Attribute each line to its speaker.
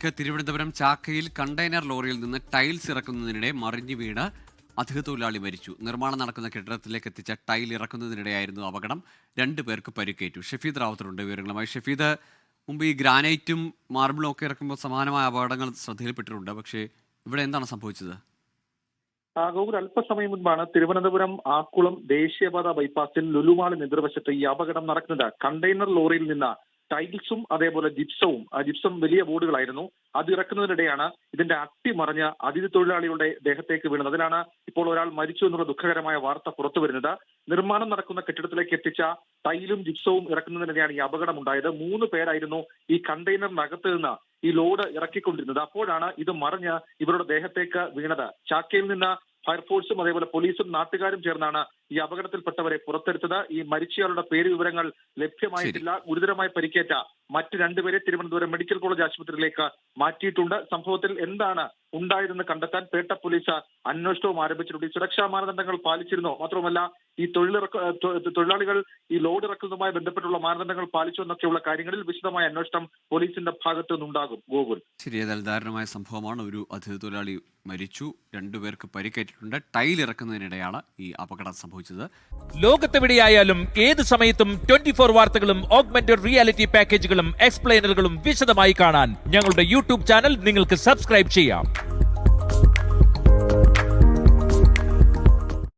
Speaker 1: Thiruvananthapuram ചാക്കയിൽ container ലോറിയിൽ നിന്ന് tiles ഇറക്കുന്നതിനിടെ മറിഞ്ഞു വീണ് അതിഥിതൊഴിലാളി മരിച്ചു. നിർമ്മാണം നടക്കുന്ന കെട്ടിടത്തിലേക്ക് എത്തിച്ച ടൈൽ ഇറക്കുന്നതിനിടെയായിരുന്നു അപകടം. 2 പേർക്ക് പരിക്കേറ്റു. ഷഫീദ് റാവത്തറുണ്ട് വിവരങ്ങളുമായി. ഷഫീദ്, മുമ്പ് ഈ ഗ്രാനൈറ്റും മാർബിളും ഒക്കെ ഇറക്കുമ്പോൾ സമാനമായ അപകടങ്ങൾ ശ്രദ്ധയിൽപ്പെട്ടിട്ടുണ്ട്. പക്ഷേ ഇവിടെ എന്താണ് സംഭവിച്ചത്?
Speaker 2: ഗൗർ, അല്പസമയം മുൻപാണ് തിരുവനന്തപുരം ആക്കുളം ദേശീയപാത ബൈപ്പാസിൽ ലുലുമാളിന് എതിർവശത്ത് ഈ അപകടം നടക്കുന്നത്. കണ്ടെയ്നർ ലോറിയിൽ നിന്ന് ടൈൽസും അതേപോലെ ജിപ്സം വലിയ ബോർഡുകളായിരുന്നു. അത് ഇറക്കുന്നതിനിടെയാണ് ഇതിന്റെ അട്ടിമറിഞ്ഞ് അതിഥി തൊഴിലാളികളുടെ ദേഹത്തേക്ക് വീണത്. അതിലാണ് ഇപ്പോൾ ഒരാൾ മരിച്ചു എന്നുള്ള ദുഃഖകരമായ വാർത്ത പുറത്തു വരുന്നത്. നിർമ്മാണം നടക്കുന്ന കെട്ടിടത്തിലേക്ക് എത്തിച്ച ടൈലും ജിപ്സവും ഇറക്കുന്നതിനിടെയാണ് ഈ അപകടം ഉണ്ടായത്. 3 പേരായിരുന്നു ഈ കണ്ടെയ്നറിനകത്ത് നിന്ന് ഈ ലോഡ് ഇറക്കിക്കൊണ്ടിരുന്നത്. അപ്പോഴാണ് ഇത് മറിഞ്ഞ് ഇവരുടെ ദേഹത്തേക്ക് വീണത്. ചാക്കയിൽ നിന്ന് ഫയർഫോഴ്സും അതേപോലെ പോലീസും നാട്ടുകാരും ചേർന്നാണ് ഈ അപകടത്തിൽപ്പെട്ടവരെ പുറത്തെടുത്തത്. ഈ മരിച്ചയാളുടെ പേര് വിവരങ്ങൾ ലഭ്യമായിട്ടില്ല. ഗുരുതരമായി പരിക്കേറ്റ മറ്റ് 2 പേരെ തിരുവനന്തപുരം മെഡിക്കൽ കോളേജ് ആശുപത്രിയിലേക്ക് മാറ്റിയിട്ടുണ്ട്. സംഭവത്തിൽ എന്താണ് ഉണ്ടായതെന്ന് കണ്ടെത്താൻ പേട്ട പോലീസ് അന്വേഷണവും ആരംഭിച്ചിട്ടുണ്ട്. ഈ സുരക്ഷാ മാനദണ്ഡങ്ങൾ പാലിച്ചിരുന്നോ, മാത്രമല്ല ഈ തൊഴിലാളികൾ ഈ ലോഡ് ഇറക്കുന്നതുമായി ബന്ധപ്പെട്ടുള്ള മാനദണ്ഡങ്ങൾ പാലിച്ചു എന്നൊക്കെയുള്ള കാര്യങ്ങളിൽ വിശദമായ അന്വേഷണം പോലീസിന്റെ ഭാഗത്തു നിന്നുണ്ടാകും. ഗോകുൽ,
Speaker 1: ശരി, ഏതായാലും ദാരുണമായ സംഭവമാണ്. ഒരു അതിഥി തൊഴിലാളി മരിച്ചു, 2 പേർക്ക് പരിക്കേറ്റിട്ടുണ്ട്. ടൈൽ ഇറക്കുന്നതിനിടെയാണ് ഈ അപകടം സംഭവിച്ചത്.
Speaker 3: ലോകത്തെവിടെയായാലും ഏത് സമയത്തും 24 വാർത്തകളും ഓഗ്മെന്റഡ് റിയാലിറ്റി പാക്കേജുകളും എക്സ്പ്ലെയിനറുകളും വിശദമായി കാണാൻ ഞങ്ങളുടെ യൂട്യൂബ് ചാനൽ നിങ്ങൾക്ക് സബ്സ്ക്രൈബ് ചെയ്യാം.